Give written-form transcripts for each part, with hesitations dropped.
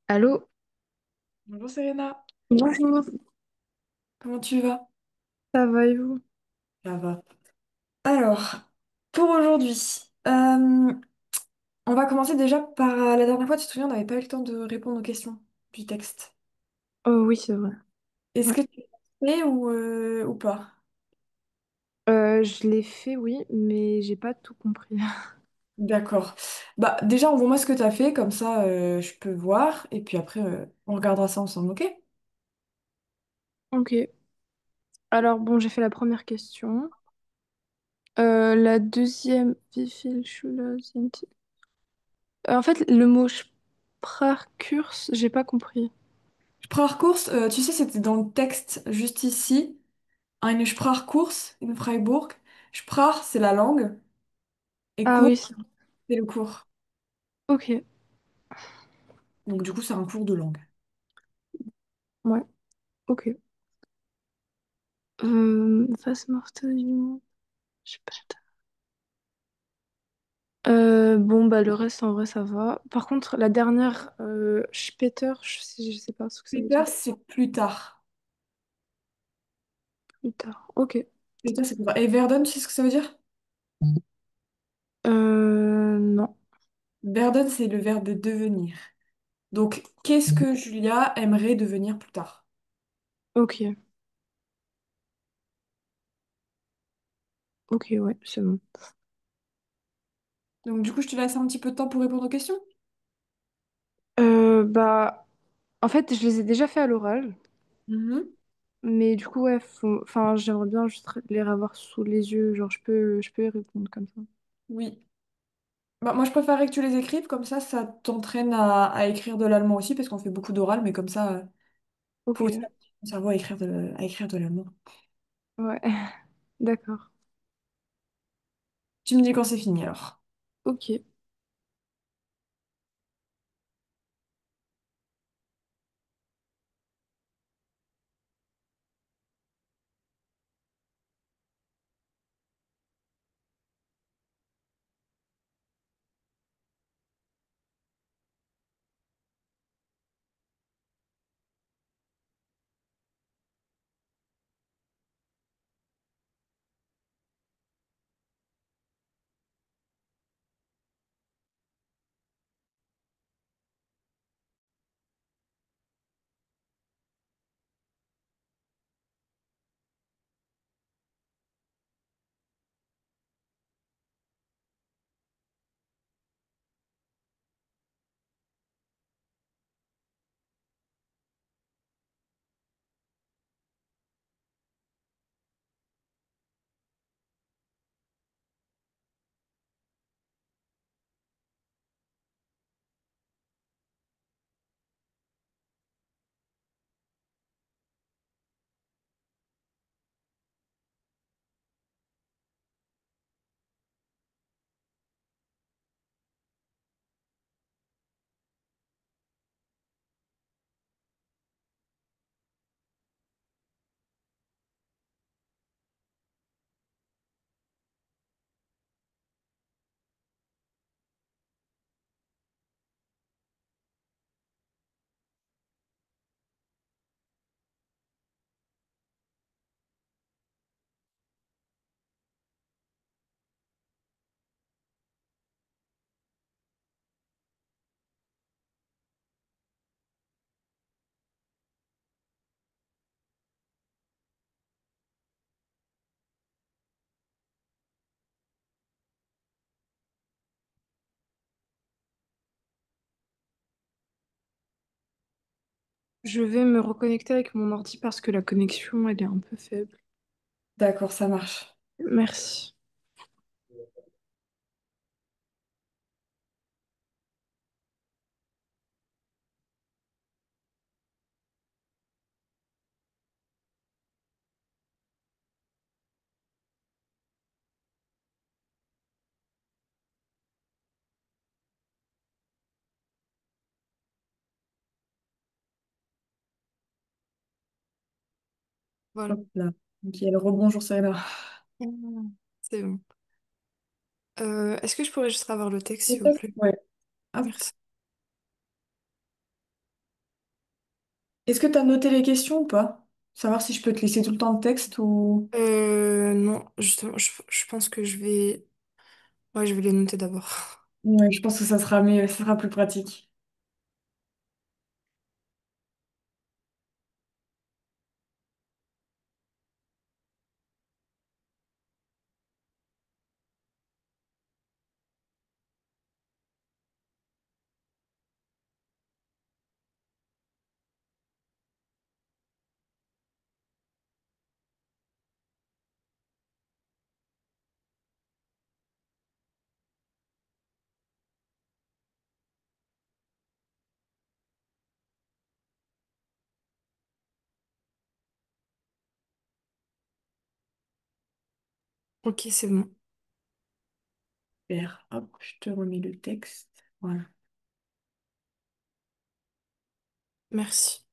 Allô? Bonjour Serena, Bonjour, comment tu vas? ça va et vous? Ça va. Alors, pour aujourd'hui, euh, on va commencer déjà par la dernière fois, tu te souviens, on n'avait pas eu le temps de répondre aux questions du texte. Oh oui, c'est vrai. Est-ce Ouais. que tu l'as fait ou pas? Je l'ai fait, oui, mais j'ai pas tout compris. D'accord. Bah déjà, envoie-moi ce que tu as fait, comme ça je peux voir, et puis après on regardera ça ensemble, ok? Ok. Alors bon, j'ai fait la première question. La deuxième, wie viel Schüler sind... En fait, le mot Sprachkurs, j'ai pas compris. Sprachkurs, tu sais, c'était dans le texte juste ici. Eine Sprachkurs in Freiburg. Sprach, c'est la langue, et Ah Kurs, oui, c'est le cours. ok. Donc du coup, c'est un cours de langue. Ouais, ok. Was macht der Junge später? Bon, bah le reste, en vrai, ça va. Par contre, la dernière, später, je sais pas ce que ça veut Plus tard, dire. c'est plus tard. Plus tard. Ok. Plus tard, c'est plus tard. Et Verdun, tu sais ce que ça veut dire? Non. Verdun, c'est le verbe devenir. Donc, qu'est-ce que Julia aimerait devenir plus tard? Ok. Ok, ouais, c'est bon. Donc, du coup, je te laisse un petit peu de temps pour répondre aux questions. Bah, en fait, je les ai déjà fait à l'oral, Mhm. mais du coup, ouais, enfin, j'aimerais bien juste les avoir sous les yeux, genre, je peux y répondre comme ça. Oui. Bah, moi, je préférerais que tu les écrives, comme ça t'entraîne à écrire de l'allemand aussi, parce qu'on fait beaucoup d'oral, mais comme ça, Ok, faut aussi apprendre ton cerveau à écrire de l'allemand. ouais, d'accord. Tu me dis quand c'est fini, alors. Ok. Je vais me reconnecter avec mon ordi parce que la connexion, elle est un peu faible. D'accord, ça marche. Merci. Voilà. Hop là. Nickel. Rebonjour, Serena. C'est bon. Est-ce que je pourrais juste avoir le texte, s'il vous Peut-être. plaît? Ouais. Hop. Merci. Est-ce que tu as noté les questions ou pas? Savoir si je peux te laisser tout le temps de texte ou... Non, justement, je pense que je vais... Ouais, je vais les noter d'abord. Ouais, je pense que ça sera mieux, ça sera plus pratique. Ok, c'est bon. Super. Hop, je te remets le texte. Voilà. Merci.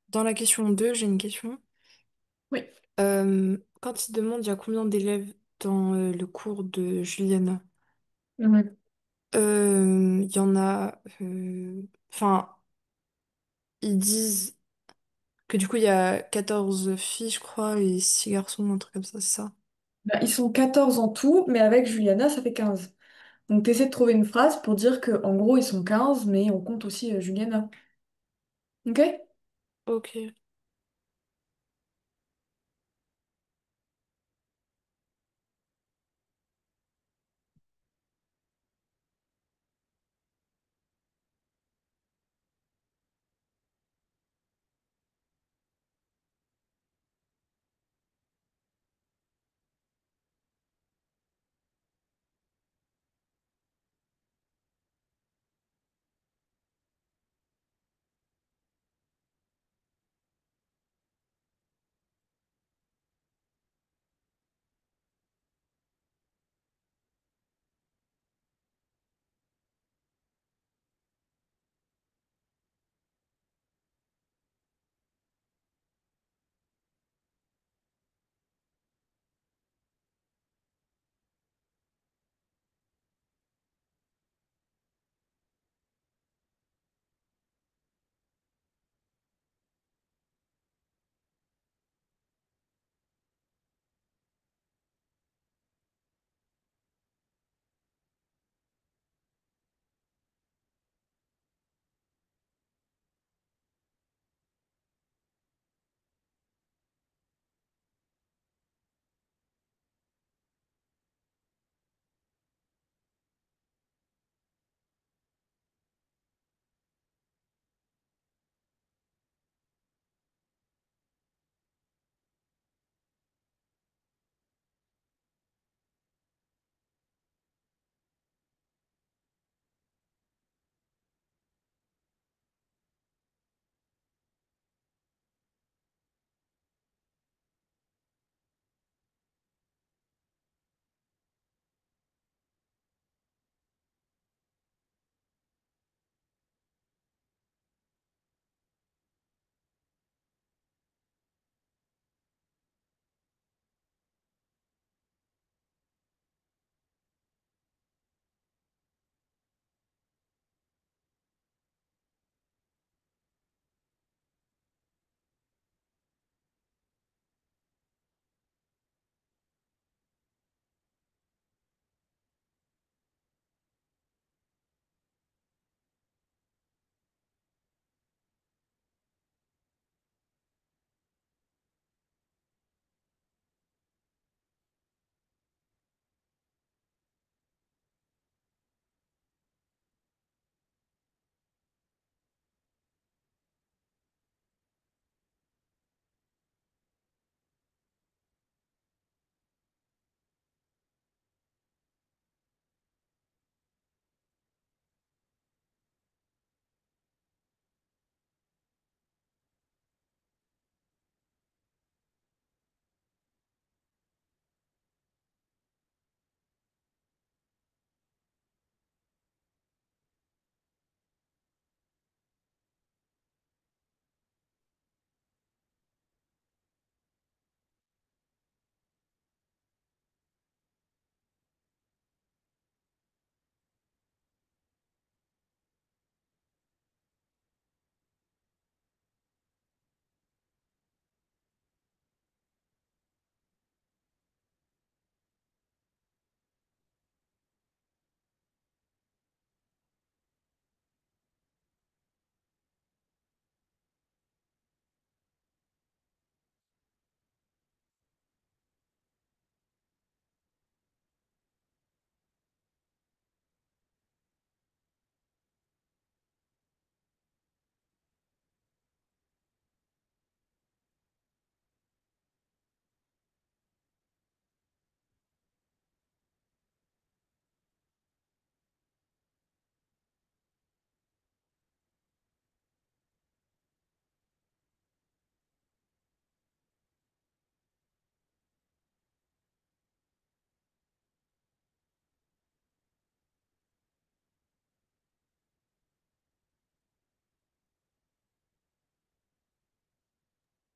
Dans la question 2, j'ai une question. Oui. Quand il demande il y a combien d'élèves dans le cours de Juliana, Mhm. il y en a... Enfin, ils disent que du coup, il y a 14 filles, je crois, et 6 garçons, un truc comme ça, c'est ça? Bah, ils sont 14 en tout, mais avec Juliana, ça fait 15. Donc, tu essaies de trouver une phrase pour dire que en gros, ils sont 15, mais on compte aussi Juliana. Ok? Ok.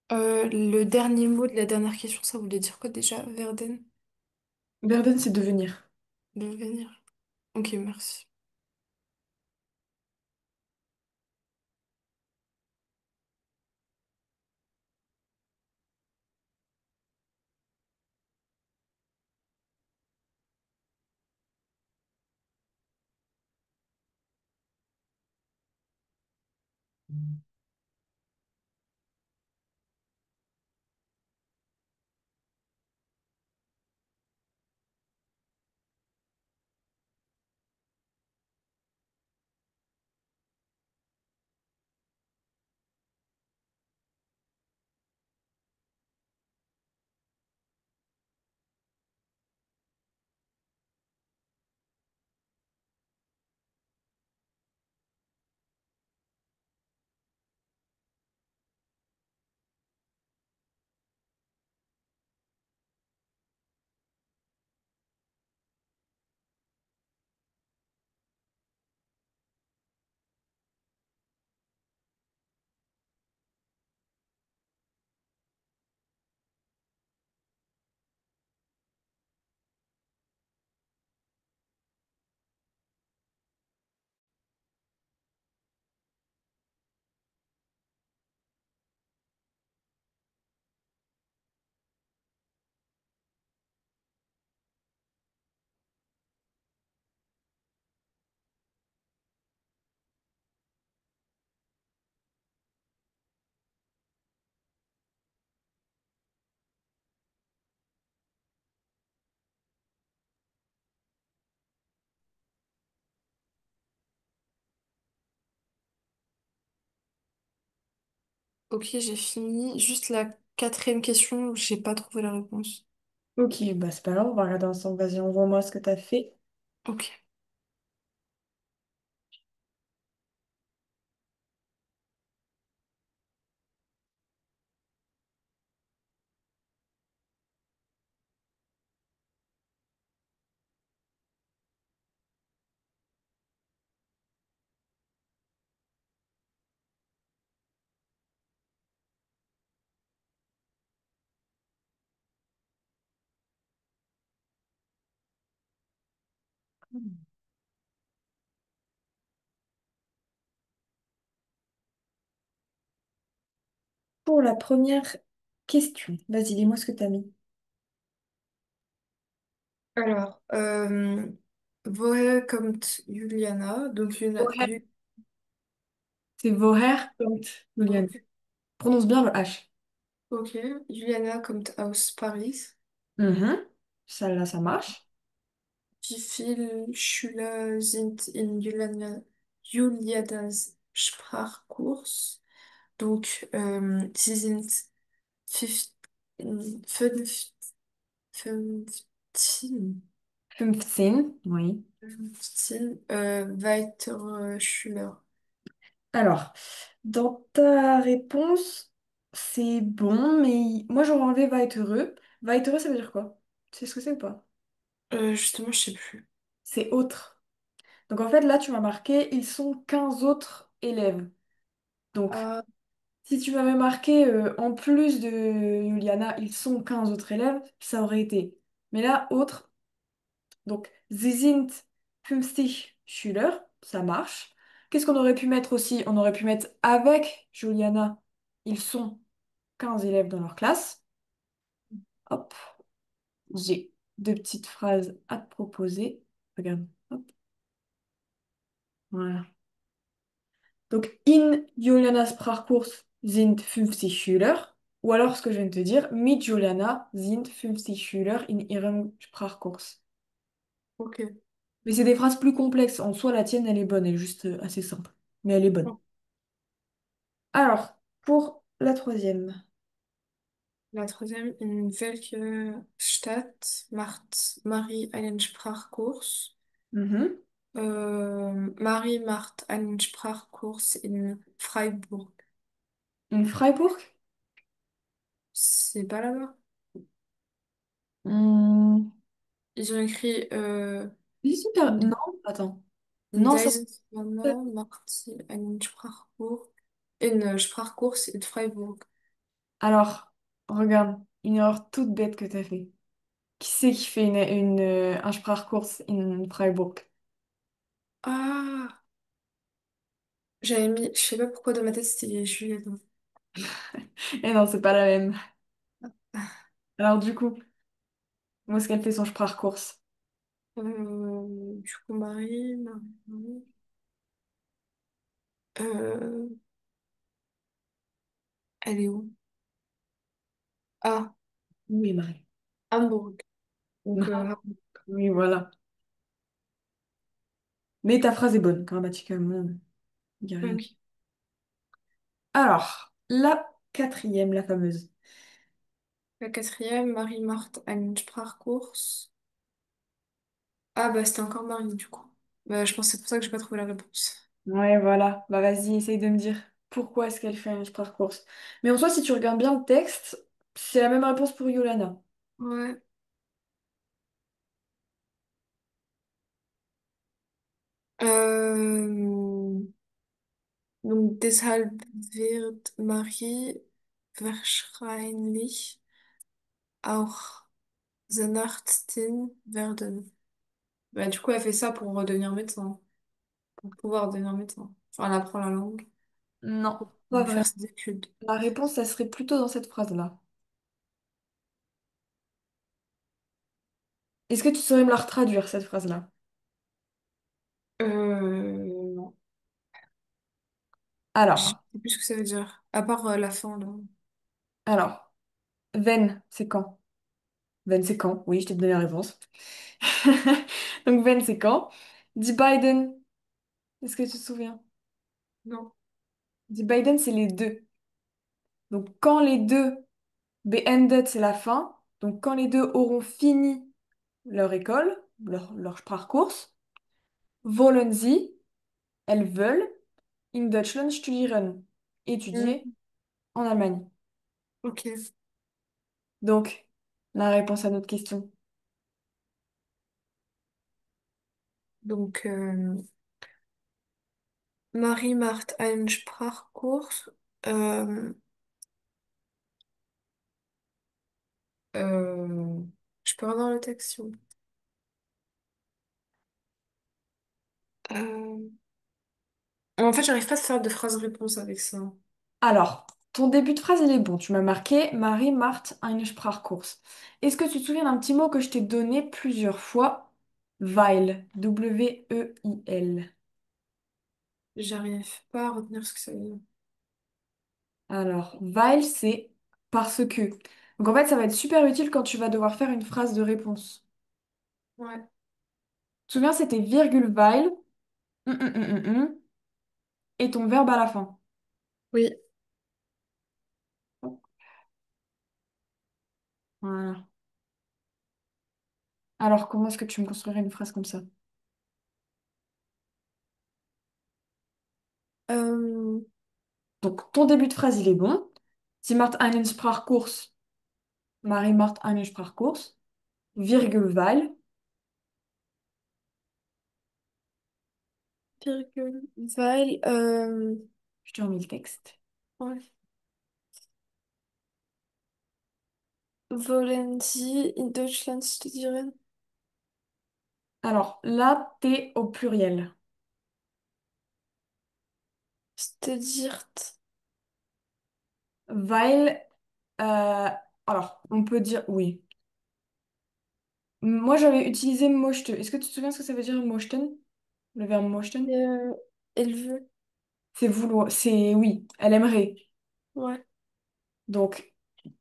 Le dernier mot de la dernière question, ça voulait dire quoi déjà? Verden? Werden, c'est devenir. Devenir. Ok, merci. Ok, j'ai fini. Juste la quatrième question, j'ai pas trouvé la réponse. Ok, bah c'est pas grave, on va regarder ensemble. Vas-y, envoie-moi ce que t'as fait. Ok. Pour la première question, vas-y, dis-moi ce que t'as mis. Alors, woher kommt Juliana? Donc, Woher. C'est Woher kommt Julian. ok. Prononce bien le H. Ok. Juliana kommt aus Paris. Mhm. Ça, là, ça marche. Wie viele Schüler sind in Julianas Sprachkurs? Donc, sie sind 15, 15, 15, oui. 15 weitere Schüler. Alors, dans ta réponse, c'est bon, mais moi j'aurais enlevé va être heureux. Va être heureux, ça veut dire quoi? Tu sais ce que c'est ou pas? Justement, je sais plus. C'est autre. Donc en fait, là, tu m'as marqué, ils sont 15 autres élèves. Donc, Ah, si tu m'avais marqué, en plus de Juliana, ils sont 15 autres élèves, ça aurait été. Mais là, autre, donc, Sie sind 50 Schüler, ça marche. Qu'est-ce qu'on aurait pu mettre aussi? On aurait pu mettre avec Juliana, ils sont 15 élèves dans leur classe. Hop, j'ai deux petites phrases à te proposer. Regarde, hop, voilà. Donc, in Julianas Sprachkurs sind 50 Schüler. Ou alors, ce que je viens de te dire, mit Juliana sind 50 Schüler in ihrem Sprachkurs. ok. Mais c'est des phrases plus complexes. En soi, la tienne, elle est bonne, elle est juste assez simple. Mais elle est bonne. Bon. Alors, pour la troisième. La troisième, in welche Stadt macht Marie einen Sprachkurs? Mhm. Marie macht einen Sprachkurs in Freiburg. Une Freiburg? C'est pas là-bas? Hmm. Ils ont écrit Ici, non, attends. in Non, ça. diesem Sommer macht sie einen Sprachkurs in Freiburg. Alors, regarde, une erreur toute bête que t'as fait. Qui c'est qui fait un Sprachkurs in Freiburg? Ah, j'avais mis, je sais pas pourquoi dans ma tête c'était Juliette. Eh non, c'est pas la même. Alors du coup, où est-ce qu'elle fait son Sprachkurs? Du coup, Marie. Euh, elle est où? Ah, Oui, Marie. Hambourg. Donc, Non. Oui, voilà. Mais ta phrase est bonne, grammaticalement, il n'y a rien mm. qui... Alors, la quatrième, la fameuse. La quatrième, Marie-Marthe einen Sprachkurs. Ah, bah, c'était encore Marie, du coup. Bah, je pense que c'est pour ça que j'ai pas trouvé la réponse. Ouais, voilà. Bah vas-y, essaye de me dire pourquoi est-ce qu'elle fait un Sprachkurs. Mais en soi, si tu regardes bien le texte, c'est la même réponse pour Yolana. Ouais. Euh, donc, deshalb wird Marie wahrscheinlich auch Zahnärztin werden. Bah, du coup, elle fait ça pour devenir médecin, pour pouvoir devenir médecin. Enfin, elle apprend la langue Non, pour pas faire vraiment. ses études. La réponse, ça serait plutôt dans cette phrase-là. Est-ce que tu saurais me la retraduire, cette phrase-là? Non. Je Alors, sais plus ce que ça veut dire. À part la fin, là. alors, Wenn, c'est quand? Wenn, c'est quand? Oui, je t'ai donné la réponse. Donc, Wenn, c'est quand? Die Biden, est-ce que tu te souviens? Non. Die Biden, c'est les deux. Donc, quand les deux, beendet, c'est la fin. Donc, quand les deux auront fini leur école, leur Sprachkurs, wollen sie, elles veulent, in Deutschland studieren, étudier Hmm, en Allemagne. ok. Donc, la réponse à notre question. Donc, Marie macht einen Sprachkurs. Euh, euh, je peux revoir le texte, s'il vous plaît. Euh, En fait, j'arrive pas à faire de phrase-réponse avec ça. Alors, ton début de phrase, il est bon. Tu m'as marqué Marie macht eine Sprachkurs. Est-ce que tu te souviens d'un petit mot que je t'ai donné plusieurs fois? Weil. W-E-I-L. J'arrive pas à retenir ce que ça veut dire. Alors, weil, c'est parce que. Donc, en fait, ça va être super utile quand tu vas devoir faire une phrase de réponse. Ouais. Tu te souviens, c'était virgule weil, et ton verbe à la fin. Oui. Voilà. Alors, comment est-ce que tu me construirais une phrase comme ça? Euh, Donc, ton début de phrase, il est bon. Sie macht einen Sprachkurs. Marie macht einen Sprachkurs. Virgule, weil. Virgule, weil, Je te remets le texte. ouais. Wollen Sie in Deutschland studieren? Alors, là, t'es au pluriel. C'est-à-dire, Weil, euh, alors, on peut dire oui. Moi, j'avais utilisé möchte. Est-ce que tu te souviens ce que ça veut dire möchten? Le verbe möchten? elle veut. C'est vouloir, c'est oui, elle aimerait. Ouais. Donc,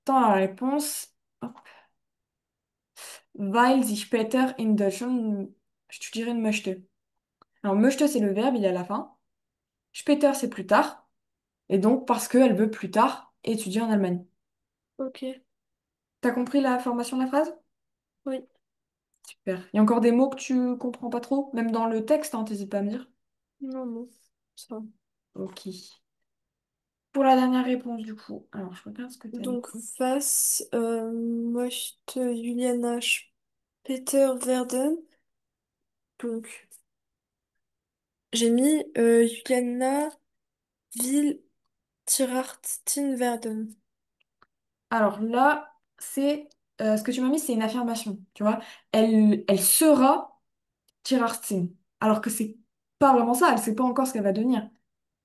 dans la réponse, hop, weil sie später in Deutschland studieren möchte. Alors, möchte, c'est le verbe, il est à la fin. Später, c'est plus tard. Et donc, parce qu'elle veut plus tard étudier en Allemagne. Ok. T'as compris la formation de la phrase? Oui. Super. Il y a encore des mots que tu comprends pas trop, même dans le texte, hein, t'hésites pas à me dire. Non, non. Ça. Ok. Pour la dernière réponse, du coup. Alors, je regarde ce que t'as mis. Donc, was möchte Juliana Peter werden? Donc, j'ai mis Juliana will Tierarzt werden. Alors là, c'est ce que tu m'as mis, c'est une affirmation. Tu vois, elle sera Tirartine. Alors que c'est pas vraiment ça, elle sait pas encore ce qu'elle va devenir.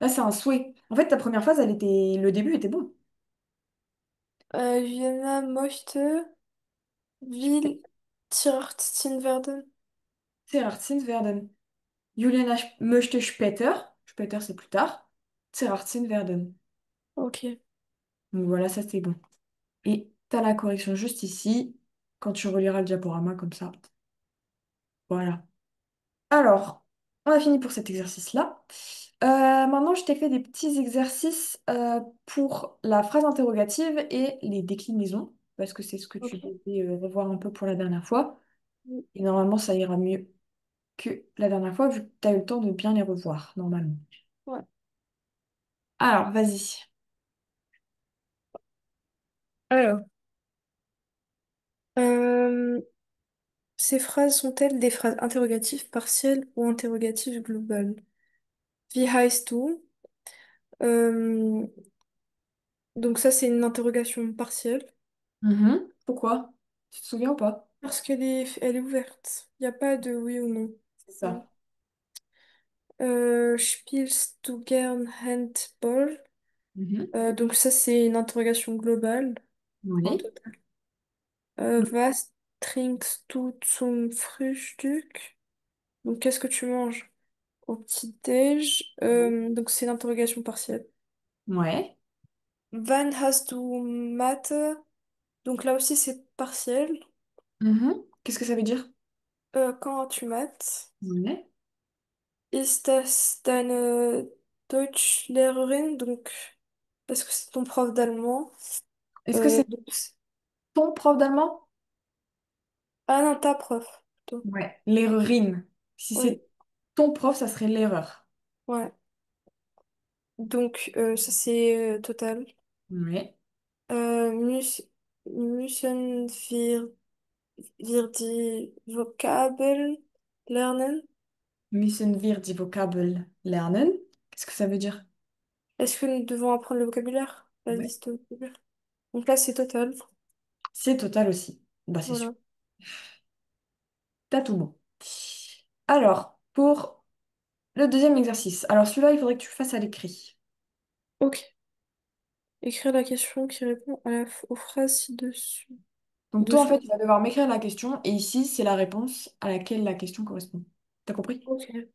Là, c'est un souhait. En fait, ta première phase, le début était bon. Vienna möchte, will Tierarzt werden. Tirartine werden. Juliana möchte später. Später, c'est plus tard. Tirartine werden. Ok. Donc voilà, ça c'est bon. Et t'as la correction juste ici, quand tu reliras le diaporama comme ça. Voilà. Alors, on a fini pour cet exercice-là. Maintenant, je t'ai fait des petits exercices pour la phrase interrogative et les déclinaisons, parce que c'est ce que tu Ok. devais revoir un peu pour la dernière fois. Et normalement, ça ira mieux que la dernière fois, vu que tu as eu le temps de bien les revoir, normalement. Ouais. Alors, vas-y. Alors, euh, ces phrases sont-elles des phrases interrogatives partielles ou interrogatives globales? Wie heißt du? Euh, donc ça, c'est une interrogation partielle Mhm. Pourquoi? Tu te souviens ou pas? parce elle est ouverte. Il n'y a pas de oui ou non. C'est Voilà. ça. Spielst du gern Handball? Mhm. Donc ça, c'est une interrogation globale. En Oui. total. Was trinkst du zum Frühstück? Donc qu'est-ce que tu manges au petit-déj? Donc c'est une interrogation partielle. Ouais. Wann hast du Mathe? Donc là aussi c'est partiel. Mhm. Qu'est-ce que ça veut dire? Quand as-tu maths? Ouais. Ist das deine Deutschlehrerin? Donc est-ce que c'est ton prof d'allemand? Est-ce que c'est Donc, ton prof d'allemand? ah non, ta prof, plutôt. Ouais. L'errorine. Si Oui, c'est ton prof, ça serait l'erreur. ouais. Donc ça c'est total. Ouais. Mus müssen wir die Vokabeln lernen? Müssen wir die Vokabel lernen? Qu'est-ce que ça veut dire? Est-ce que nous devons apprendre le vocabulaire? La Ouais. liste de vocabulaire. Donc là, c'est total. C'est total aussi. Bah, c'est sûr. Voilà. T'as tout bon. Alors, pour le deuxième exercice. Alors, celui-là, il faudrait que tu le fasses à l'écrit. Ok. Écrire la question qui répond aux phrases ci-dessus. Donc, toi, en Dessous. fait, tu vas devoir m'écrire la question et ici, c'est la réponse à laquelle la question correspond. T'as compris? Ok.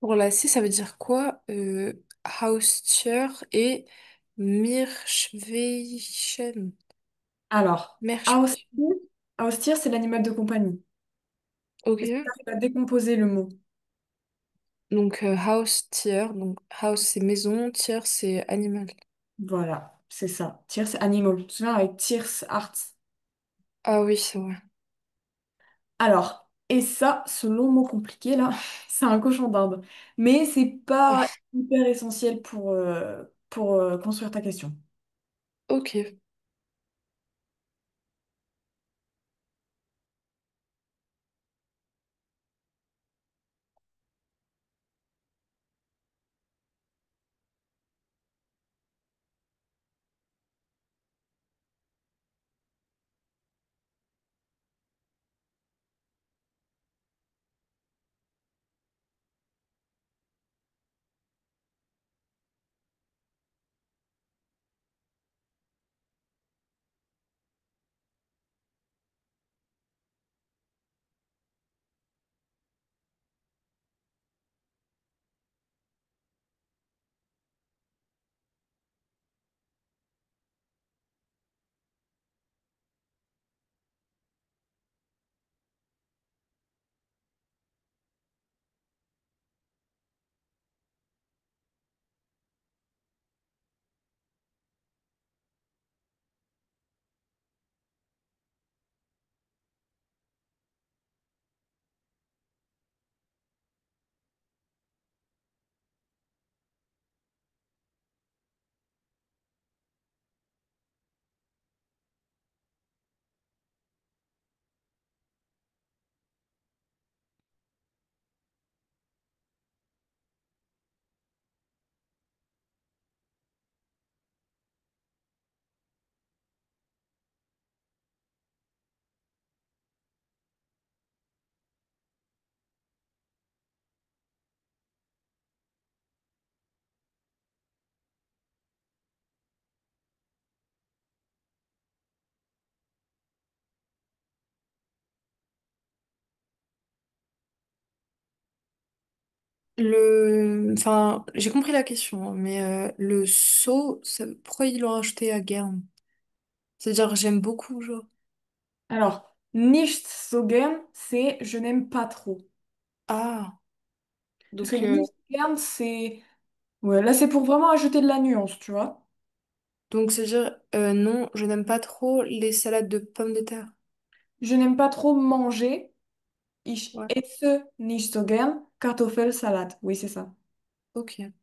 Pour la C, ça veut dire quoi? Haustier et Meerschweinchen. Alors, Meerschweinchen. Haustier, Haustier, c'est l'animal de compagnie. Ok. Est-ce que tu arrives à décomposer le mot? Donc, Haustier. Donc, house, c'est maison. Tier, c'est animal. Voilà, c'est ça. Tier, c'est animal. Tu te souviens avec Tier's Arts. Ah oui, c'est vrai. Alors, et ça, ce long mot compliqué là, c'est un cochon d'Inde. Mais c'est pas Ah, hyper essentiel pour construire ta question. ok. Enfin, j'ai compris la question, hein, mais le saut, pourquoi ils l'ont rajouté à Guernsey? C'est-à-dire, j'aime beaucoup, genre. Alors, nicht so gern, c'est je n'aime pas trop. Ah, Parce que donc, nicht gern, c'est... Ouais, là, c'est pour vraiment ajouter de la nuance, tu vois. c'est-à-dire, non, je n'aime pas trop les salades de pommes de terre. Je n'aime pas trop manger. Ich Ouais, esse nicht so gern Kartoffelsalat. Oui, c'est ça. ok.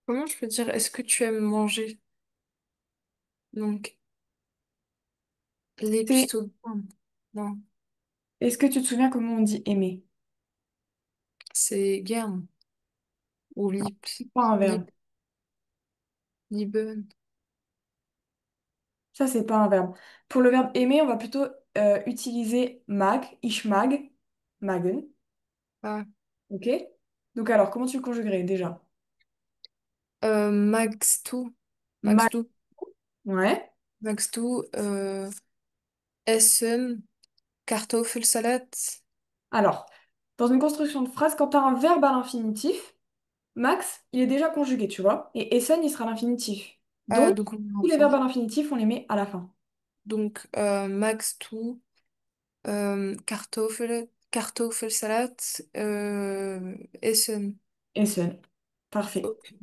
Comment je peux dire, est-ce que tu aimes manger? Donc, les C'est... plutôt bien. Non, Est-ce que tu te souviens comment on dit aimer? c'est gern ou lieb, C'est pas un lieb, verbe. lieben. Ça, c'est pas un verbe. Pour le verbe aimer, on va plutôt utiliser mag, ich mag, magen. Ah. Ok? Donc alors, comment tu le conjuguerais déjà? Magst du, Mag, magst du, ouais. magst du essen Kartoffelsalat? Alors, dans une construction de phrase, quand tu as un verbe à l'infinitif, Max, il est déjà conjugué, tu vois. Et Essen, il sera l'infinitif. Ah, Donc, donc on est en tous les verbes fin. à l'infinitif, on les met à la fin. Donc, magst du Kartoffelsalat essen? Essen. Parfait. Ok.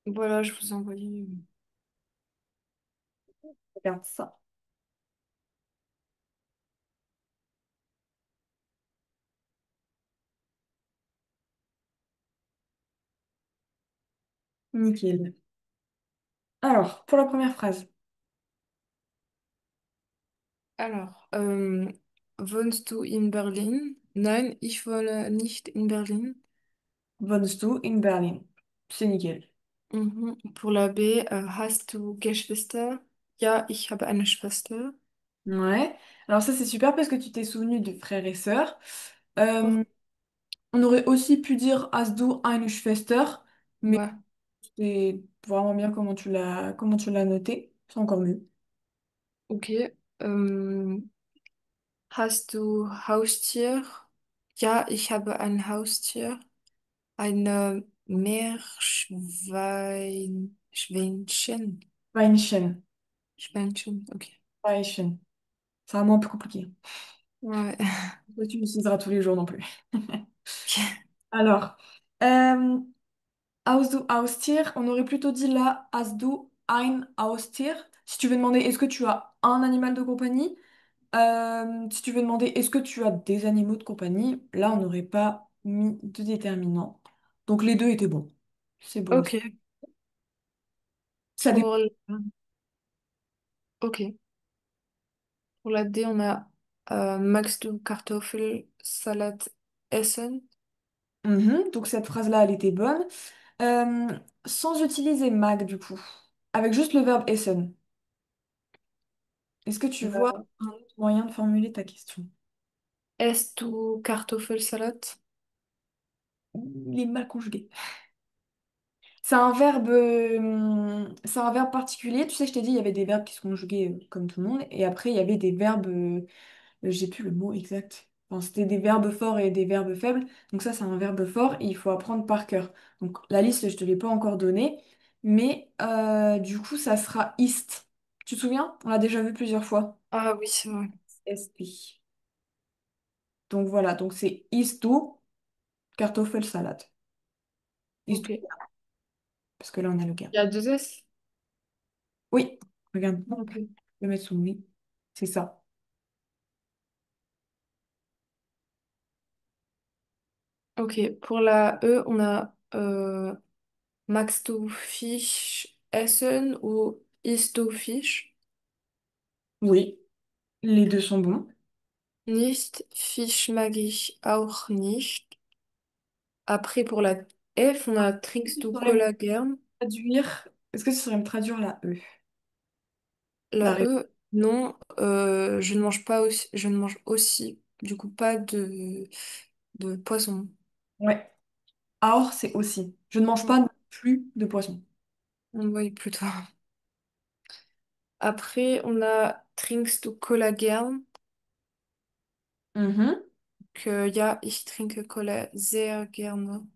Voilà, je vous ai envoyé. Regarde ça. Nickel. Alors, pour la première phrase. Alors, wohnst du in Berlin? Nein, ich wohne nicht in Berlin. Wohnst du in Berlin? C'est nickel. Mhm. Pour la B, hast du Geschwister? Ja, ich habe eine Schwester. Ouais. Alors ça, c'est super parce que tu t'es souvenu de frères et sœurs. Oh, Euh, on aurait aussi pu dire Hast du eine Schwester, mais ouais. c'est vraiment bien comment tu l'as noté. C'est encore mieux. Ok. Hast du Haustier? Ja, ich habe ein Haustier. Eine Schweinchen. Weilchen. Schweinchen, ok. Weilchen. C'est vraiment un peu compliqué. Ouais. Ça, tu l'utiliseras tous les jours non plus. Alors, euh, Hast du Haustier, on aurait plutôt dit là Hast du ein Haustier. Si tu veux demander est-ce que tu as un animal de compagnie, si tu veux demander est-ce que tu as des animaux de compagnie, là on n'aurait pas mis de déterminant. Donc les deux étaient bons. C'est bon aussi. Ok. Ça dépend. Pour la... Ok. Pour la D, on a Magst du Kartoffelsalat essen? Mhm, donc cette phrase-là, elle était bonne. Euh, sans utiliser mag du coup, avec juste le verbe essen. Est-ce que tu vois un autre moyen de formuler ta question? Esst du Kartoffelsalat? Il est mal conjugué. C'est un verbe particulier. Tu sais, je t'ai dit, il y avait des verbes qui se conjuguaient comme tout le monde. Et après, il y avait des verbes, j'ai plus le mot exact. Enfin, c'était des verbes forts et des verbes faibles. Donc ça, c'est un verbe fort et il faut apprendre par cœur. Donc la liste, je te l'ai pas encore donnée. Mais du coup, ça sera ist. Tu te souviens? On l'a déjà vu plusieurs fois. Ah oui, c'est vrai. ST. Donc voilà, donc c'est ist du Kartoffelsalat. Ist Ok. du, Il parce que là, on a le gain. y a deux S? Oui, regarde, hop, Ok. je vais le mettre sous le nez. C'est ça. Ok. Pour la E, on a Magst du Fisch essen ou isst du Fisch? Oui, les deux sont bons. Nicht. Fisch mag ich auch nicht. Après, pour la F, on a Tu Trinkst du saurais me Cola gern? traduire... Est-ce que tu saurais me traduire la E? La La ré- E, non. Je ne mange pas aussi, je ne mange aussi, du coup, pas de poisson. Ouais. Or, c'est aussi. Je ne mange Ouais. pas non plus de poisson. Oui, plutôt. Après, on a Trinkst du Cola gern? Mhm. Que ja, ich trinke Cola sehr gerne.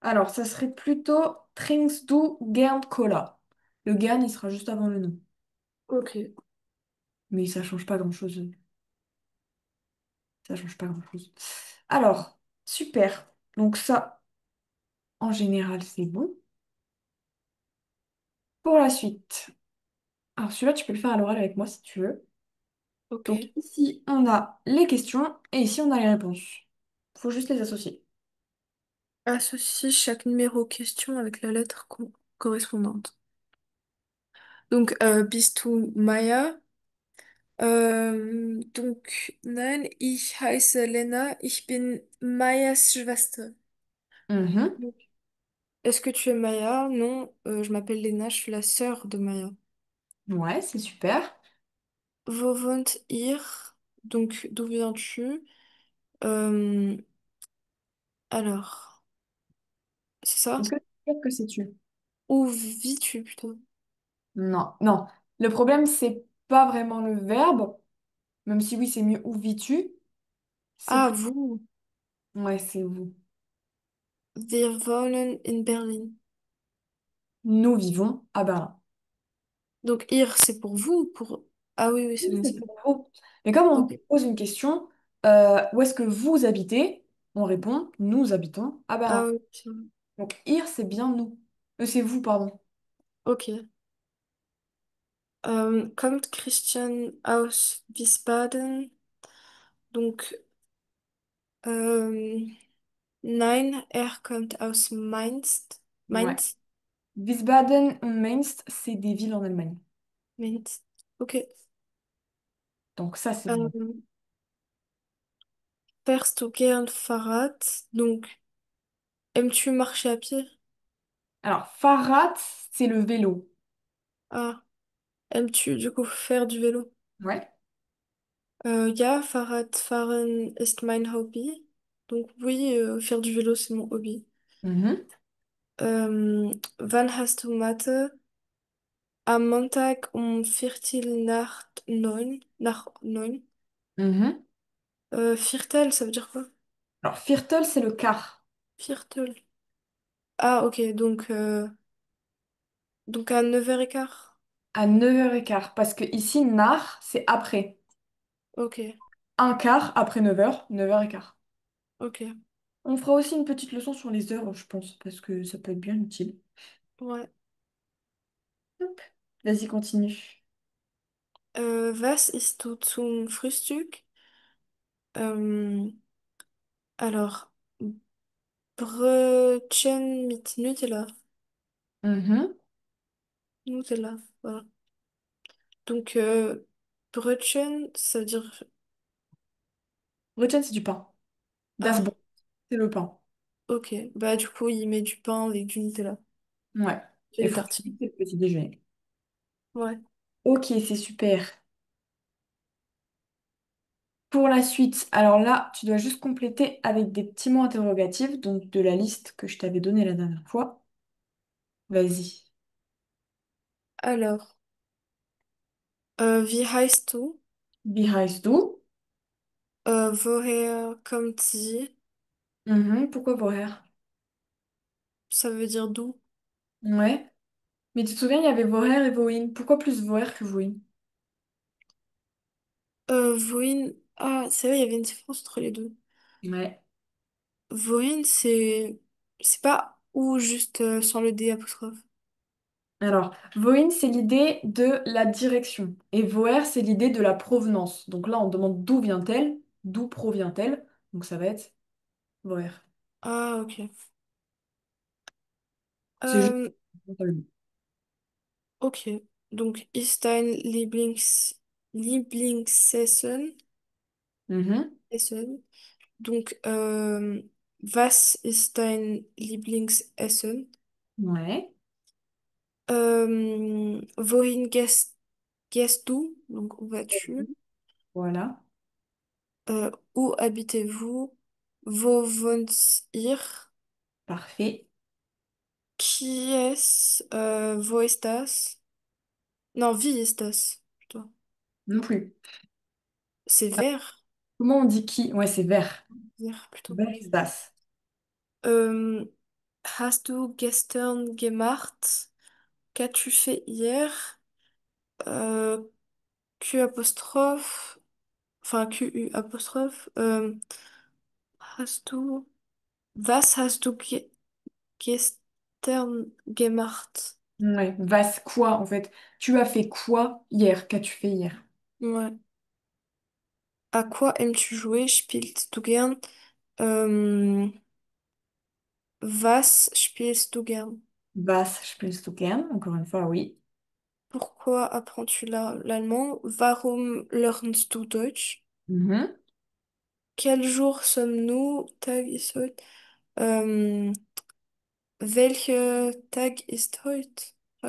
Alors, ça serait plutôt Trinkst du gern Cola. Le gern, il sera juste avant le nom. Ok. Mais ça change pas grand-chose. Ça change pas grand-chose. Alors, super. Donc ça, en général, c'est bon. Pour la suite. Alors, celui-là, tu peux le faire à l'oral avec moi si tu veux. Ok. Donc ici, on a les questions et ici, on a les réponses. Faut juste les associer. Associe chaque numéro question avec la lettre correspondante. Donc, bist du Maya? Nein, ich heiße Lena, ich bin Mayas Schwester. Mhm. Donc, est-ce que tu es Maya? Non, je m'appelle Lena, je suis la sœur de Maya. Ouais, c'est super. Wo wohnt ihr? Donc, d'où viens-tu? Euh, alors, c'est ça? Est-ce que tu es sûr que c'est tu? Où vis-tu plutôt? Non, non. Le problème, c'est pas vraiment le verbe, même si oui, c'est mieux où vis-tu. C'est Ah, plus... vous. Ouais, c'est vous. Wir wohnen in Berlin. Nous vivons à Berlin. Donc, ir, c'est pour vous ou pour... Ah oui, oui, c'est Oui, bon, c'est c'est bon. pour vous. Mais comme on Ok. pose une question, où est-ce que vous habitez? On répond, nous habitons à Ah Berlin. oui, c'est bon. Donc, ir, c'est bien nous. C'est vous, pardon. Ok. Kommt Christian aus Wiesbaden? Donc, euh, nein, er kommt aus Mainz. Ouais. Mainz? Wiesbaden und Mainz, c'est des villes en Allemagne. Mainz. Ok. Donc ça, c'est bon. Euh, fährst du gern Fahrrad? Donc, aimes-tu marcher à pied? Alors, Fahrrad, c'est le vélo. Ah, aimes-tu du coup faire du vélo? Ouais. Ja, Fahrradfahren ist mein Hobby. Donc oui, faire du vélo, c'est mon hobby. Mhm. Wann hast du Mathe? Am Montag um Viertel nach neun. Mhm. Viertel, ça veut dire quoi? Alors, Viertel, c'est le quart. Viertel. Ah, ok, donc à 9h15. À 9h15. Parce que ici, Nach, c'est après. Ok, Un quart après 9h, 9h15. ok, On fera aussi une petite leçon sur les heures, je pense, parce que ça peut être bien utile. ouais. Hop. Vas-y, continue. Was isst du zum Frühstück? Euh, alors, Brötchen mit Nutella. Mhm. Nutella, voilà. Donc, Brötchen, ça veut dire... Brötchen, c'est du pain. Das Ah, Brot, c'est le pain. ok. Bah, du coup, il met du pain avec du Nutella. Ouais. Et Et des Frühstück, tartines. c'est le petit déjeuner. Ouais. Ok, c'est super. Pour la suite, alors là, tu dois juste compléter avec des petits mots interrogatifs, donc de la liste que je t'avais donnée la dernière fois. Vas-y. Alors, wie heißt du? Wie heißt du? Woher kommt sie? Mhm. Pourquoi Woher? Ça veut dire d'où? Ouais. Mais tu te souviens, il y avait Woher et Wohin. Pourquoi plus Woher que Wohin? Wohin... Ah, c'est vrai, il y avait une différence entre les deux. Ouais. Wohin, c'est... C'est pas où juste sans le D apostrophe. Alors, Wohin, c'est l'idée de la direction. Et Woher, c'est l'idée de la provenance. Donc là, on demande d'où vient-elle, d'où provient-elle. Donc ça va être Woher. Ah, ok. C'est juste. Euh, ok. Donc, ist dein Lieblingsessen? Mhm. Essen. Donc, was ist dein Lieblingsessen? Ouais. Gehst du? Donc, où vas-tu? Voilà. Où habitez-vous? Wo wohnt ihr? Parfait. Qui est-ce? Wo ist das? Non, wie ist das? Plutôt. Non plus. C'est vert. Comment on dit qui? Ouais, c'est vert. Vert, plutôt. Wer ist das? Euh, hast du gestern gemacht? Qu'as-tu fait hier? Euh, Q apostrophe. Enfin, QU apostrophe. Hast du. Was hast du gestern gemacht? Ouais, was quoi en fait? Tu as fait quoi hier? Qu'as-tu fait hier? Ouais. À quoi aimes-tu jouer? Spielst du gern? Euh, Was spielst du gern? Was spielst du gern? Encore une fois, oui. Pourquoi apprends-tu l'allemand? Warum lernst du Deutsch? Mhm. Quel jour sommes-nous? Tag ist heute. Euh, welcher Tag ist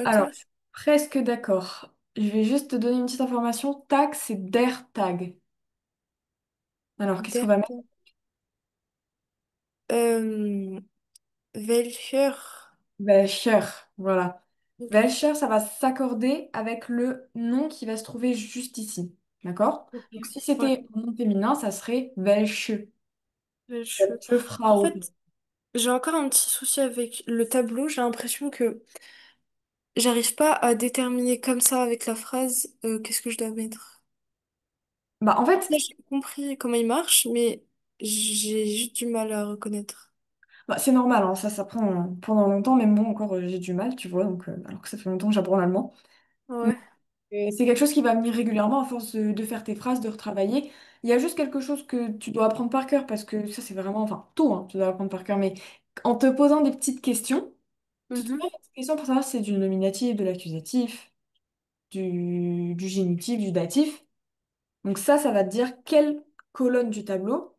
Alors, heute? je suis presque d'accord. Je vais juste te donner une petite information. Tag, c'est der Tag. Alors, qu'est-ce qu'on Der va mettre? Tag. Euh, welcher? Welcher, voilà. Ok, Welcher, ça va s'accorder avec le nom qui va se trouver juste ici. D'accord? ok. Donc, si Ouais, c'était un nom féminin, ça serait welche. welcher. Welche En Frau. fait, j'ai encore un petit souci avec le tableau. J'ai l'impression que j'arrive pas à déterminer comme ça avec la phrase qu'est-ce que je dois mettre. Bah, en fait, Après, j'ai compris comment il marche, mais j'ai juste du mal à reconnaître. Bah, c'est normal, hein, ça prend pendant longtemps, même moi encore j'ai du mal, tu vois, donc, alors que ça fait longtemps que j'apprends l'allemand. Ouais. Et c'est quelque chose qui va venir régulièrement à force de faire tes phrases, de retravailler. Il y a juste quelque chose que tu dois apprendre par cœur parce que ça, c'est vraiment, enfin, tout, hein, tu dois apprendre par cœur. Mais en te posant des petites questions, tu te poses Mhm. des petites questions pour savoir si c'est du nominatif, de l'accusatif, du génitif, du datif. Donc ça va te dire quelle colonne du tableau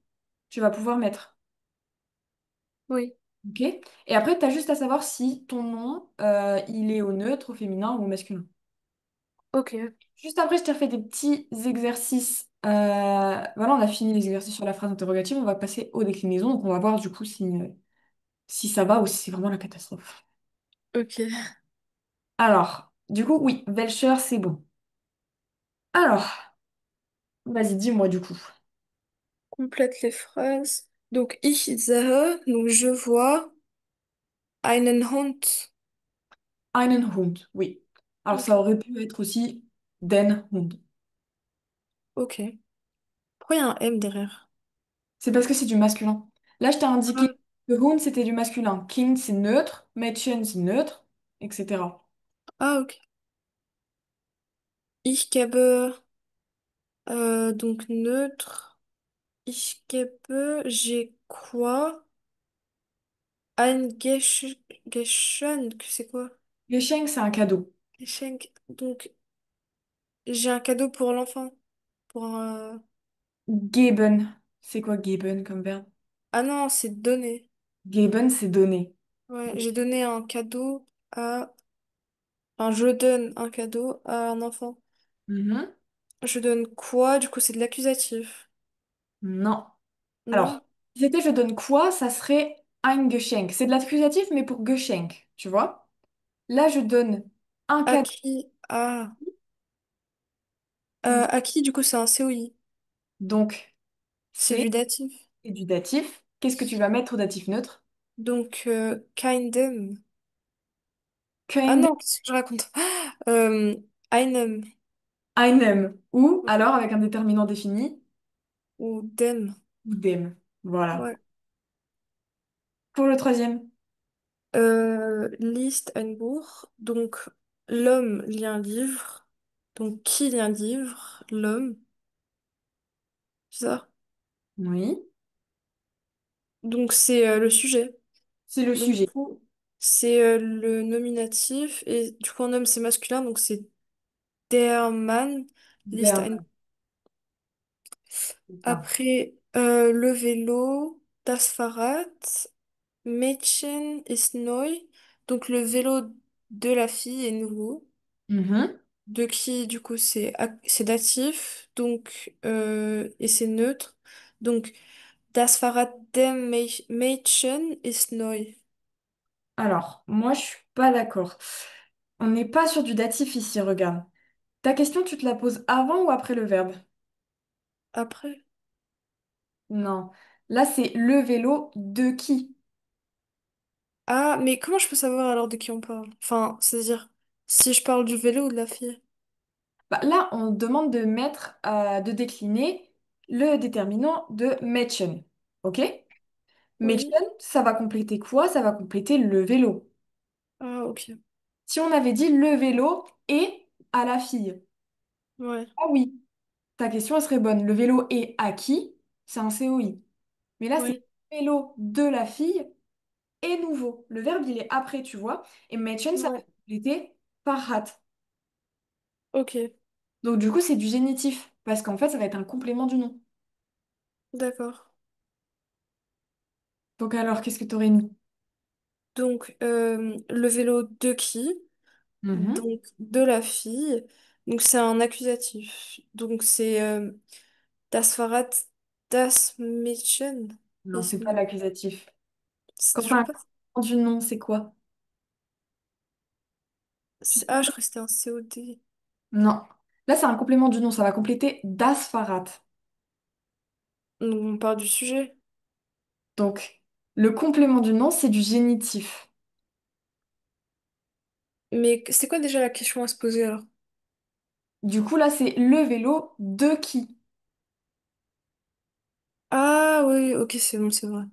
tu vas pouvoir mettre. Oui. Ok? Et après, tu as juste à savoir si ton nom, il est au neutre, au féminin ou au masculin. Ok. Juste après, je t'ai refait des petits exercices. Voilà, on a fini les exercices sur la phrase interrogative. On va passer aux déclinaisons. Donc, on va voir du coup si ça va ou si c'est vraiment la catastrophe. Ok. Alors, du coup, oui, Welcher, c'est bon. Alors, vas-y, dis-moi du coup. Complète les phrases. Donc, ich sehe, donc je vois einen Hund. Einen Hund, oui. Alors, Ok. ça aurait pu être aussi den Hund. Ok. Pourquoi il y a un M derrière? C'est parce que c'est du masculin. Là, je t'ai indiqué Ah, que Hund, c'était du masculin. Kind, c'est neutre. Mädchen, c'est neutre, etc. ah, ok. Ich gebe, donc neutre. Ich gebe, j'ai quoi? Ein Geschenk, c'est quoi? Geschenk, c'est un cadeau. Geschenk. Donc, j'ai un cadeau pour l'enfant. Pour Geben, c'est quoi geben comme verbe? Ah non, c'est donner. Geben, c'est donner. Ouais, j'ai donné un cadeau à... Enfin, je donne un cadeau à un enfant. Mhm. Je donne quoi? Du coup, c'est de l'accusatif. Non. Non? Alors, si c'était je donne quoi, ça serait ein Geschenk. C'est de l'accusatif, mais pour Geschenk, tu vois? Là, je donne un À cadeau. qui? Ah. Donc, À qui, du coup, c'est un COI. donc, C'est c'est du datif. c'est du datif. Qu'est-ce que tu vas mettre au datif neutre? Donc, kindem. Ah Kind, non, qu'est-ce que je raconte? Einem einem. Ou, alors, avec un déterminant défini, ou dem. ou dem. Voilà. Ouais. Pour le troisième. Liste ein Buch. Donc, l'homme lit un livre. Donc, qui lit un livre? L'homme. C'est ça. Oui. Donc, c'est le sujet. C'est le Donc, du sujet. coup, c'est le nominatif. Et du coup, un homme, c'est masculin. Donc, c'est der Mann liest Verbe. ein. C'est ça. Après, le vélo, das Fahrrad. Mädchen ist neu. Donc, le vélo de la fille est nouveau. Mhm. De qui, du coup, c'est datif. Donc, et c'est neutre. Donc, das Fahrrad dem Mädchen ist neu. Alors, moi, je suis pas d'accord. On n'est pas sur du datif ici, regarde. Ta question, tu te la poses avant ou après le verbe? Après. Non. Là, c'est le vélo de qui? Ah, mais comment je peux savoir alors de qui on parle? Enfin, c'est-à-dire, si je parle du vélo ou de la fille? Bah, là, on demande de mettre, de décliner le déterminant de Mädchen. OK? Oui. Mädchen, ça va compléter quoi? Ça va compléter le vélo. Ah, ok. Si on avait dit le vélo et à la fille. Ouais. Ah oui, ta question, elle serait bonne. Le vélo est à qui? C'est un COI. Mais là, c'est Oui. le vélo de la fille et nouveau. Le verbe, il est après, tu vois. Et Mädchen, ça va Ouais. compléter par hat. Ok. Donc, du coup, c'est du génitif. Parce qu'en fait, ça va être un complément du nom. D'accord. Donc, alors, qu'est-ce que tu aurais mis? Donc, le vélo de qui? Mhm. Donc, de la fille. Donc, c'est un accusatif. Donc, c'est das Fahrrad das Mädchen Non, ist c'est pas neu. l'accusatif. C'est Quand t'as toujours un pas. complément du nom, c'est quoi? Tu sais Ah, je pas. crois que c'était un COD. Non. Là, c'est un complément du nom. Ça va compléter das Fahrrad. Donc, on parle du sujet. Donc, le complément du nom, c'est du génitif. Mais c'est quoi déjà la question à se poser alors? Du coup, là, c'est le vélo de qui? Ah, oui, ok, c'est bon, c'est vrai.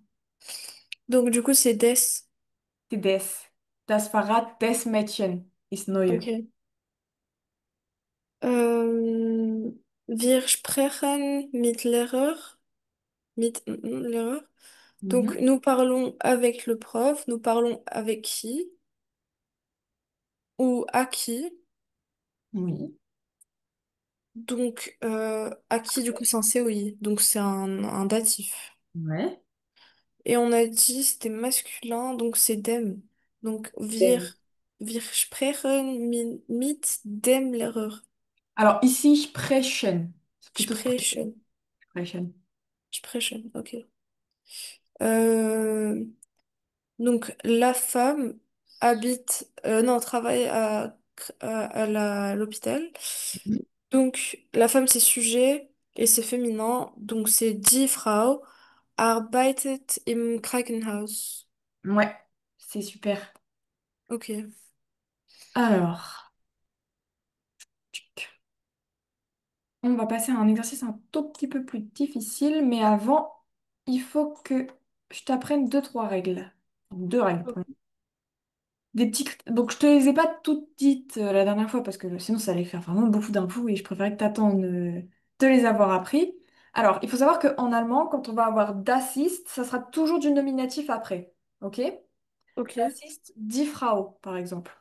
Donc du coup, c'est des. C'est des. Das Fahrrad des Mädchen ist neu. Ok. Wir sprechen mit Lehrer. Lehrer. Donc, Mhm. nous parlons avec le prof. Nous parlons avec qui? Ou à qui? Oui. À qui, du coup, c'est un COI. Donc, c'est un datif. Ouais. Et on a dit, c'était masculin, donc c'est dem. Donc, Dem. wir sprechen mit dem Lehrer. Alors ici, sprechen. C'est plutôt Sprechen. sprechen. Sprechen, ok. Euh, donc, la femme habite, non, travaille à l'hôpital. Mhm. Donc, la femme, c'est sujet et c'est féminin. Donc, c'est die Frau arbeitet im Krankenhaus. Ouais, c'est super. Ok, Alors, on va passer à un exercice un tout petit peu plus difficile, mais avant, il faut que je t'apprenne deux, trois règles. Deux règles. Des petits... Donc, je te les ai pas toutes dites la dernière fois parce que sinon, ça allait faire vraiment beaucoup d'infos et je préférais que tu attendes de les avoir appris. Alors, il faut savoir qu'en allemand, quand on va avoir das ist, ça sera toujours du nominatif après. Ok? ok, Das ist die Frau, par exemple.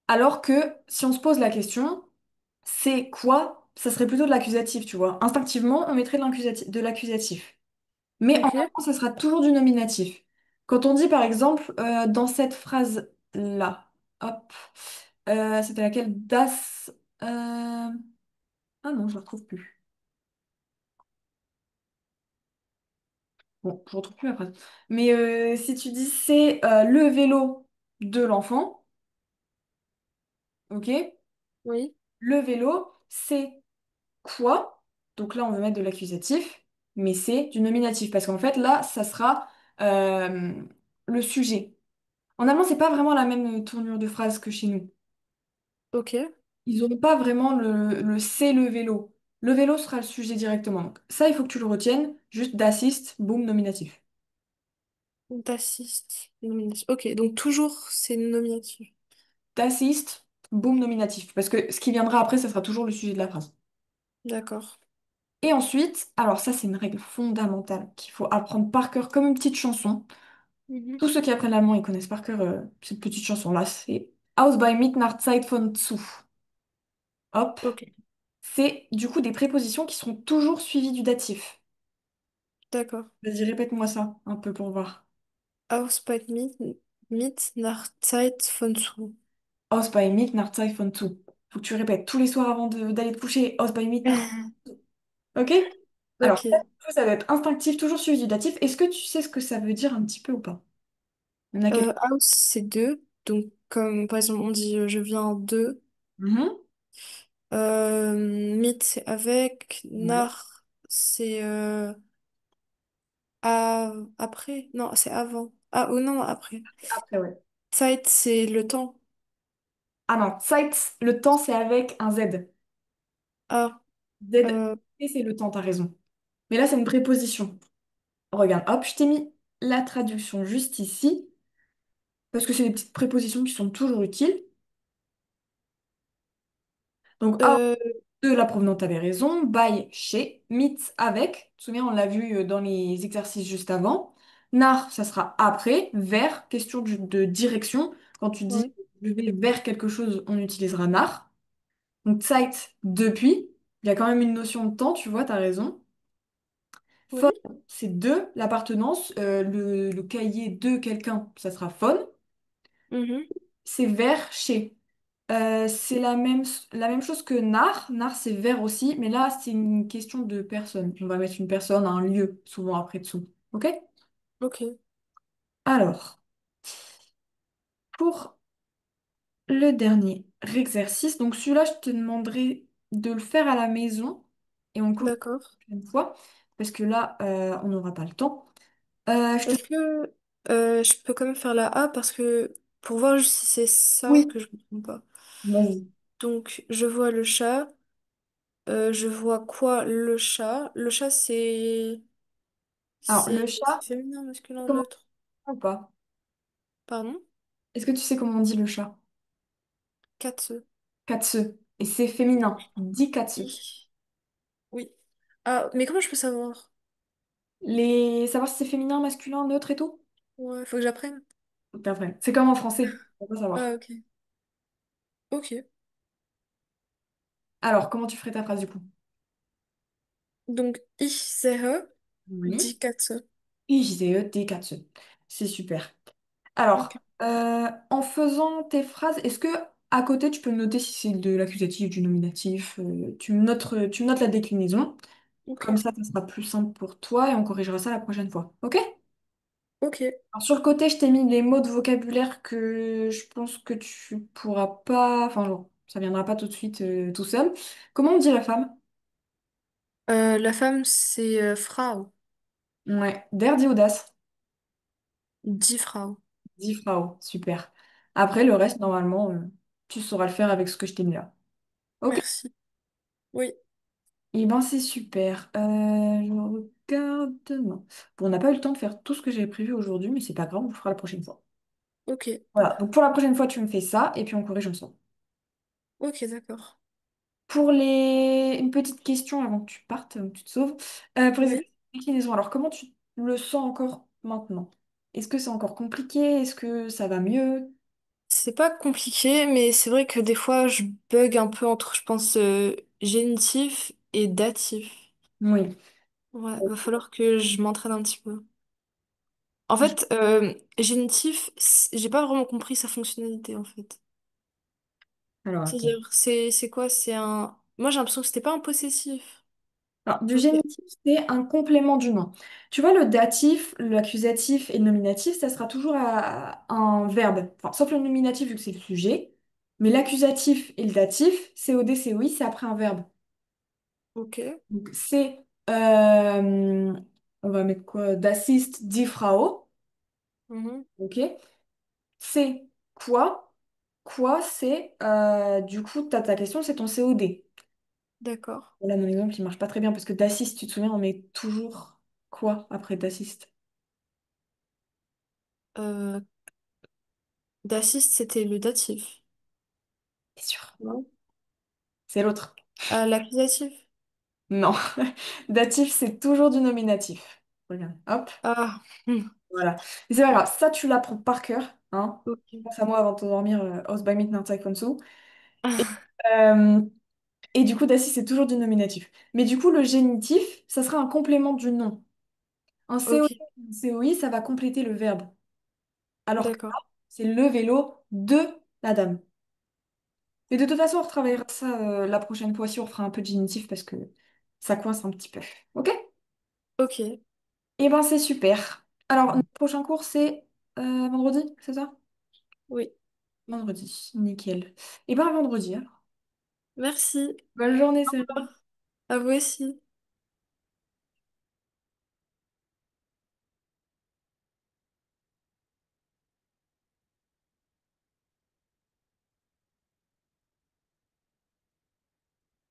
Alors que si on se pose la question, c'est quoi? Ça serait plutôt de l'accusatif, tu vois. Instinctivement, on mettrait de l'accusatif. Mais en ok, allemand, ça sera toujours du nominatif. Quand on dit, par exemple, dans cette phrase-là, hop, c'était laquelle? Das. Ah non, je ne la retrouve plus. Bon, je ne retrouve plus la phrase. Mais si tu dis c'est le vélo de l'enfant, ok? oui, Le vélo, c'est quoi? Donc là, on veut mettre de l'accusatif, mais c'est du nominatif. Parce qu'en fait, là, ça sera euh, le sujet. En allemand, c'est pas vraiment la même tournure de phrase que chez nous. ok. Ils n'auront pas vraiment le c'est le vélo. Le vélo sera le sujet directement. Donc ça, il faut que tu le retiennes. Juste d'assist, boum, nominatif. D'assist, nominatif. Ok, donc toujours c'est nominatif. D'assist, boum, nominatif. Parce que ce qui viendra après, ça sera toujours le sujet de la phrase. D'accord. Et ensuite, alors ça, c'est une règle fondamentale qu'il faut apprendre par cœur comme une petite chanson. Mhm. Tous ceux qui apprennent l'allemand, ils connaissent par cœur cette petite chanson-là. C'est Aus bei Mitternachtszeit von zu. Hop. Ok, C'est du coup des prépositions qui seront toujours suivies du datif. d'accord. Vas-y, répète-moi ça un peu pour voir. Ausbald mit nach Zeit von zu. Aus bei Mitternachtszeit von zu. Faut que tu répètes tous les soirs avant d'aller te coucher. Aus bei Mitternacht. Ok? Alors, ça, Ok. du coup, ça va être instinctif, toujours suivi du datif. Est-ce que tu sais ce que ça veut dire un petit peu ou pas? Il y en a quelques. Aus, c'est deux. Donc, comme par exemple, on dit je viens de. Mhm. Mit, c'est avec. Ouais. Nach, c'est après. Non, c'est avant. Ah, ou non, après. Après, ouais. Zeit, c'est le temps. Ah non, Zeit, le temps, c'est avec un Z. Ah, Z, euh, et c'est le temps, t'as raison. Mais là, c'est une préposition. Regarde, hop, je t'ai mis la traduction juste ici, parce que c'est des petites prépositions qui sont toujours utiles. Donc, euh, de la provenance, t'avais raison. By, chez. Mit, avec. Tu te souviens, on l'a vu dans les exercices juste avant. Nach, ça sera après. Vers, question de direction. Quand tu dis ouais, je vais vers quelque chose, on utilisera nach. Donc, Zeit, depuis. Il y a quand même une notion de temps, tu vois, t'as raison. Von, oui. c'est de l'appartenance. Le cahier de quelqu'un, ça sera von. Mhm, C'est vers, chez. C'est la même chose que nar. Nar, c'est vers aussi, mais là, c'est une question de personne. On va mettre une personne, un lieu, souvent après dessous. Ok? ok, Alors, pour le dernier exercice, donc celui-là, je te demanderai de le faire à la maison et on corrige d'accord. une fois, parce que là, on n'aura pas le temps. Je te... Est-ce que je peux quand même faire la A parce que pour voir juste si c'est ça Oui, que je ne comprends pas. vas-y. Donc, je vois le chat. Je vois quoi? Le chat. Le chat, c'est Alors, le c'est chat, féminin, masculin, comment... neutre. Ou pas? Pardon? Est-ce que tu sais comment on dit le chat? Katsu. Katse. Et c'est féminin. Dis katse. I. Oui. Ah, mais comment je peux savoir? Savoir si c'est féminin, masculin, neutre et tout? Ouais, faut que j'apprenne. C'est après. C'est comme en français. On peut Ah, savoir. ok. Ok. Alors, comment tu ferais ta phrase du coup? Donc, ich sehe Oui. die Katze. Ich sehe die Katze. C'est super. Ok. Alors, en faisant tes phrases, est-ce que à côté tu peux me noter si c'est de l'accusatif, du nominatif, tu me notes la déclinaison. Ok. Comme ça sera plus simple pour toi et on corrigera ça la prochaine fois. Ok? Ok. Alors, sur le côté, je t'ai mis les mots de vocabulaire que je pense que tu pourras pas. Enfin, genre, ça viendra pas tout de suite tout seul. Comment on dit la femme? La femme, c'est Frau. Ouais, der dit audace. Die Frau. Dit Frau. Super. Après, le reste, normalement, tu sauras le faire avec ce que je t'ai mis là. Ok? Merci. Oui. Eh ben, c'est super. Je regarde. Non. Bon, on n'a pas eu le temps de faire tout ce que j'avais prévu aujourd'hui, mais c'est pas grave, on le fera la prochaine fois. Ok. Voilà. Donc, pour la prochaine fois, tu me fais ça et puis on corrige ensemble. Ok, d'accord. Pour une petite question avant que tu partes, tu te sauves. Pour les Oui. exercices de déclinaison, alors comment tu le sens encore maintenant? Est-ce que c'est encore compliqué? Est-ce que ça va mieux? C'est pas compliqué, mais c'est vrai que des fois, je bug un peu entre, je pense, génitif et datif. Oui. Ouais, va falloir que je m'entraîne un petit peu. En fait, génitif, j'ai pas vraiment compris sa fonctionnalité, en fait. Alors, attends. C'est-à-dire, c'est quoi? C'est un... Moi, j'ai l'impression que c'était pas un possessif. Alors, du Ok. génitif, c'est un complément du nom. Tu vois, le datif, l'accusatif et le nominatif, ça sera toujours un verbe. Enfin, sauf le nominatif, vu que c'est le sujet. Mais l'accusatif et le datif, COD, COI, c'est après un verbe. Ok. Donc, on va mettre quoi? D'assist, die Frau. Mhm. Ok? C'est quoi? Quoi, c'est, du coup, ta question, c'est ton COD. D'accord. Là, mon exemple, il marche pas très bien parce que d'assist, tu te souviens, on met toujours quoi après d'assist? Euh, d'assist, c'était le datif. T'es sûr? Non? C'est l'autre. Ah, l'accusatif. Non. Datif, c'est toujours du nominatif. Regarde. Hop. Ah. Hmm. Voilà. Mais c'est pas grave. Ça, tu l'apprends par cœur. Hein. Ok. Pense à moi avant de t'endormir. Aus bei Midnight Taekwondo. Et, euh, et du coup, d'assist, c'est toujours du nominatif. Mais du coup, le génitif, ça sera un complément du nom. Un Ok. COD, un COI, ça va compléter le verbe. Alors que là, D'accord. c'est le vélo de la dame. Et de toute façon, on retravaillera ça la prochaine fois aussi. On fera un peu de génitif parce que ça coince un petit peu. Ok? Ok. Eh ben, c'est super. Alors, notre prochain cours, c'est vendredi, c'est ça? Oui. Vendredi, nickel. Eh ben, à vendredi, alors. Merci. Bonne journée, Au Céline. revoir. À vous aussi.